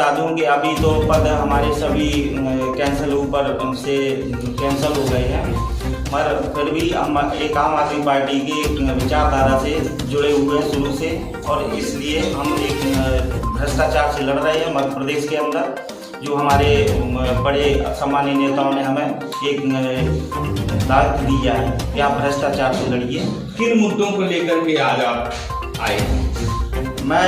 बता दूं कि अभी तो पद हमारे सभी ऊपर से कैंसिल हो गए हैं, मगर फिर भी हम एक आम आदमी पार्टी की विचारधारा से जुड़े हुए हैं शुरू से, और इसलिए हम एक भ्रष्टाचार से लड़ रहे हैं मध्य प्रदेश के अंदर। जो हमारे बड़े सम्मानीय नेताओं ने हमें एक दायित्व दिया है कि आप भ्रष्टाचार से लड़िए। किन मुद्दों को लेकर के आज आप आए हैं? मैं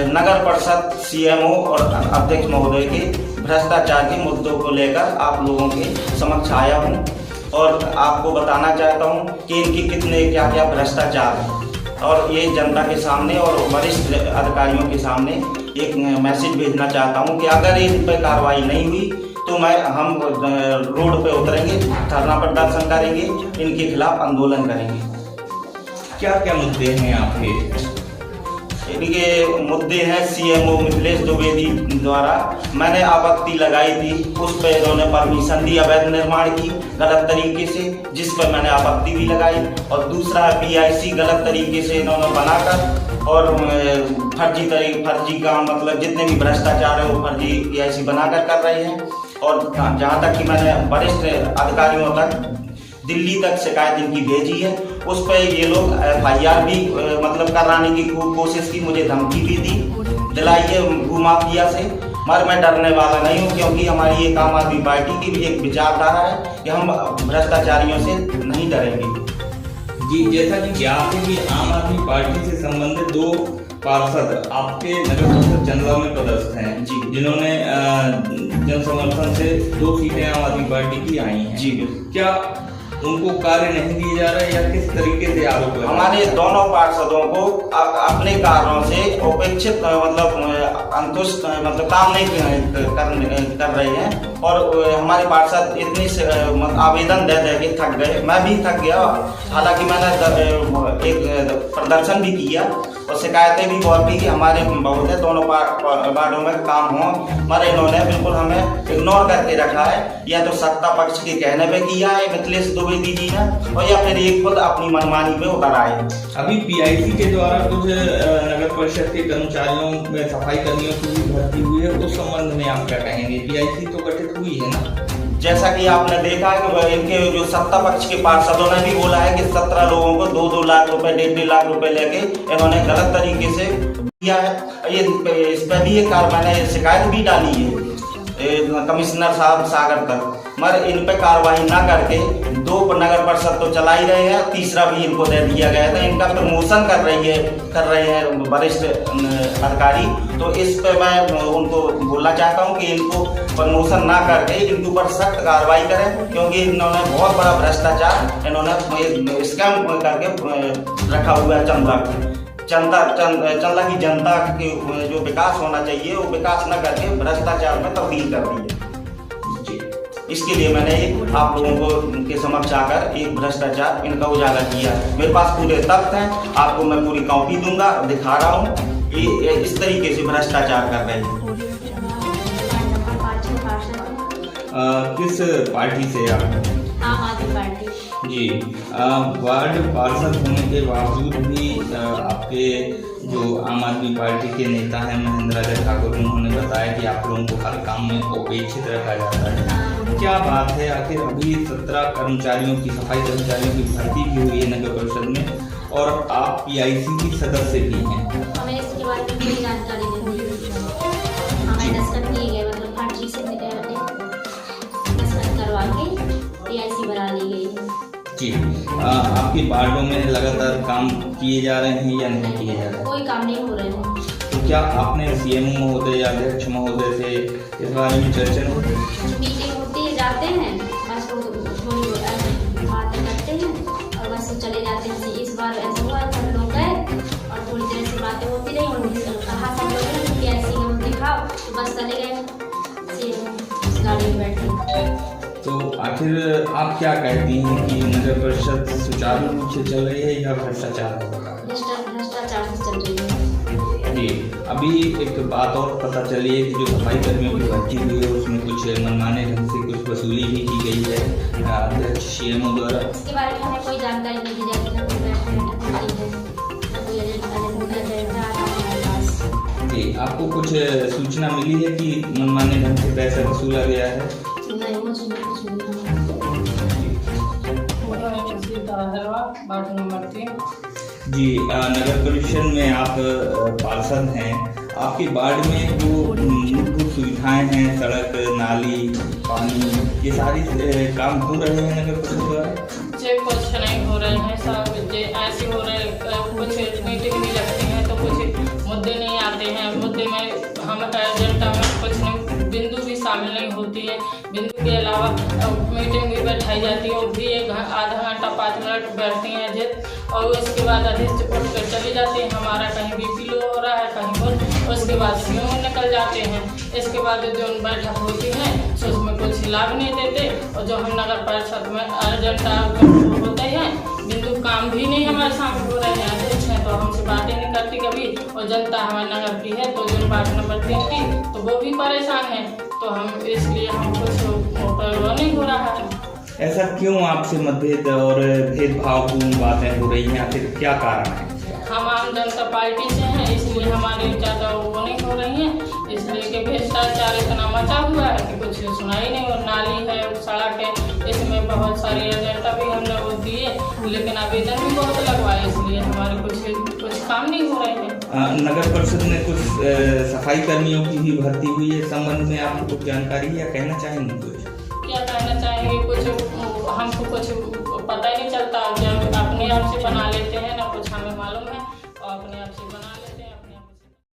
नगर परिषद सीएमओ और अध्यक्ष महोदय के भ्रष्टाचार के मुद्दों को लेकर आप लोगों के समक्ष आया हूं, और आपको बताना चाहता हूं कि इनके कितने क्या क्या भ्रष्टाचार हैं, और ये जनता के सामने और वरिष्ठ अधिकारियों के सामने एक मैसेज भेजना चाहता हूं कि अगर इन पर कार्रवाई नहीं हुई तो हम रोड पे उतरेंगे, धरना प्रदर्शन करेंगे, इनके खिलाफ आंदोलन करेंगे। क्या क्या मुद्दे हैं आपके? इनके मुद्दे हैं सीएमओ मिथिलेश द्विवेदी द्वारा मैंने आपत्ति लगाई थी, उस पर इन्होंने परमिशन दी अवैध निर्माण की गलत तरीके से, जिस पर मैंने आपत्ति भी लगाई। और दूसरा पीआईसी गलत तरीके से इन्होंने बनाकर और फर्जी काम, मतलब जितने भी भ्रष्टाचार है वो फर्जी पीआईसी बनाकर कर रहे हैं। और जहाँ तक कि मैंने वरिष्ठ अधिकारियों तक दिल्ली तक शिकायत इनकी भेजी है, उस पर ये लोग FIR भी मतलब कराने की कोशिश की, मुझे धमकी भी दी दिलाई है भूमाफिया से, मगर मैं डरने वाला नहीं हूँ, क्योंकि हमारी एक आम आदमी पार्टी की भी एक विचारधारा है कि हम भ्रष्टाचारियों से नहीं डरेंगे। जी, जैसा कि ज्ञात है कि आम आदमी पार्टी से संबंधित 2 पार्षद आपके नगर परिषद चंदवा में पदस्थ हैं जी, जिन्होंने जन समर्थन से 2 सीटें आम आदमी पार्टी की आई हैं। जी, क्या उनको कार्य नहीं दिए जा रहे या किस तरीके से आरोप लगा? हमारे दोनों पार्षदों को अपने कारणों से उपेक्षित मतलब अंतुष्ट मतलब काम नहीं कर रहे हैं, और हमारे पार्षद इतनी आवेदन दे दे के थक गए, मैं भी थक गया। हालांकि मैंने एक प्रदर्शन भी किया और शिकायतें भी बहुत की कि हमारे बहुत है दोनों वार्डों में काम हो, मगर इन्होंने बिल्कुल हमें इग्नोर करके रखा है, या तो सत्ता पक्ष के कहने पे किया है मिथिलेश द्विवेदी जी ने, और या फिर एक खुद अपनी मनमानी पे उतर आए। अभी पीआईसी के द्वारा कुछ नगर परिषद के कर्मचारियों में सफाई कर्मियों की भी भर्ती हुई है, उस संबंध में आप क्या कहेंगे? पीआईसी तो गठित हुई है ना? जैसा कि आपने देखा है कि इनके जो सत्ता पक्ष के पार्षदों ने भी बोला है कि 17 लोगों को 2-2 लाख रुपए 1.5 लाख रुपए लेके इन्होंने गलत तरीके से दिया है। इस पर भी एक मैंने शिकायत भी डाली है कमिश्नर साहब सागर तक, मगर इन पे कार्रवाई ना करके 2 नगर परिषद तो चला ही रहे हैं, तीसरा भी इनको दे दिया गया था। इनका प्रमोशन कर रहे हैं वरिष्ठ अधिकारी, तो इस पे मैं उनको बोलना चाहता हूं कि इनको प्रमोशन ना करके इनके ऊपर सख्त कार्रवाई करें, क्योंकि इन्होंने बहुत बड़ा भ्रष्टाचार इन्होंने स्कैम करके रखा हुआ है। चंदला की जनता के जो विकास होना चाहिए वो विकास न करके भ्रष्टाचार में तब्दील कर दी है। इसके लिए मैंने आप लोगों को उनके समक्ष आकर एक भ्रष्टाचार इनका उजागर किया है। मेरे पास पूरे तथ्य हैं, आपको मैं पूरी कॉपी दूंगा, दिखा रहा हूँ कि इस तरीके से भ्रष्टाचार कर रहे हैं। किस पार्टी से आप? आम आदमी पार्टी। जी, वार्ड पार्षद होने के बावजूद भी आपके जो आम आदमी पार्टी के नेता हैं महेंद्र ठाकुर, उन्होंने बताया कि आप लोगों को हर काम में उपेक्षित रखा जाता है। क्या बात है? आखिर अभी 17 कर्मचारियों की, सफाई कर्मचारियों की भर्ती भी हुई है नगर परिषद में, और आप पीआईसी की सदस्य भी हैं। हमें इसके बारे में पूरी जानकारी देनी है। हमें दस्तखत किए गए, मतलब फर्जी से दस्तखत करवा के पीआईसी बना ली गई है। जी, आपके वार्डों में लगातार काम किए जा रहे हैं या नहीं किए जा रहे हैं? कोई काम नहीं हो रहे हैं। तो क्या आपने सीएमओ महोदय या अध्यक्ष महोदय से इस बारे में चर्चा मीटिंग होती है, जाते हैं, बस वो थोड़ी बातें करते हैं और बस वो चले जाते हैं। इस बार ऐसा हुआ, सब लोग गए और थोड़ी देर से बातें होती रही, उन्होंने कहा सब लोगों ने कि ऐसी हम दिखाओ, तो बस चले गए गाड़ी में बैठे। तो आखिर आप क्या कहती हैं कि नगर परिषद सुचारू रूप से चल रही है या भ्रष्टाचार से चल रही है? जी, अभी एक बात और पता चली है कि जो सफाई कर्मियों की भर्ती हुई है उसमें कुछ मनमाने ढंग से कुछ वसूली भी की गई है अध्यक्ष सीएमओ द्वारा। इसके बारे में हमें कोई जानकारी नहीं दी जाती, ना कोई बैठक है, ना कोई एजेंडा आता हमारे पास। जी, आपको कुछ सूचना मिली है कि मनमाने ढंग से पैसा वसूला गया है? नहीं, मुझे कुछ नहीं वार्ड नंबर 3। जी, नगर परिषद में आप पार्षद हैं। आपके वार्ड में जो मूलभूत सुविधाएं हैं, सड़क, नाली, पानी, ये सारी काम हो रहे हैं नगर परिषद द्वारा? जे कुछ नहीं हो रहे हैं, सब जे ऐसे हो रहे हैं। कुछ मीटिंग भी लगती है तो कुछ मुद्दे नहीं आते हैं। मुद्दे में हम एजेंडा में कुछ नहीं, बिंदु भी शामिल नहीं होती है। बिंदु के अलावा मीटिंग भी बैठाई जाती है, वो भी आधा घंटा 5 मिनट बैठती हैं अध्यक्ष, और उसके बाद अध्यक्ष उठ कर चली जाती है। हमारा कहीं BP लो हो रहा है, कहीं बोल, उसके बाद सीओ निकल जाते हैं। इसके बाद जो बैठक होती है तो उसमें कुछ लाभ नहीं देते, और जो हम नगर परिषद में एजेंडा होते हैं, बिंदु काम भी नहीं हमारे सामने हो रहे हैं। अध्यक्ष हैं तो हमसे बातें नहीं करती कभी, और जनता हमारे नगर की है तो जो वार्ड नंबर 3 की, तो वो भी परेशान है। तो हम इसलिए हम कुछ नहीं हो रहा है। ऐसा क्यों आपसे मतभेद और भेदभावपूर्ण बातें हो रही हैं? आखिर क्या कारण है? हम आम जनता पार्टी से हैं, इसलिए हमारी ज़्यादा वो नहीं हो रही हैं। इसलिए कि भ्रष्टाचार इतना मचा हुआ है कि कुछ सुनाई नहीं। और नाली है, सड़क है, इसमें बहुत सारे एजेंडा भी हमने वो दिए, लेकिन आवेदन भी बहुत लगवाए, इसलिए हमारे कुछ काम नहीं हो रहे हैं। नगर परिषद में कुछ सफाई कर्मियों की भी भर्ती हुई है, इस संबंध में आपको कुछ जानकारी या कहना चाहेंगे कुछ? क्या कहना चाहेंगे, कुछ हमको कुछ पता ही नहीं चलता। जब अपने आप से बना लेते हैं ना, कुछ हमें मालूम है और अपने आप से बना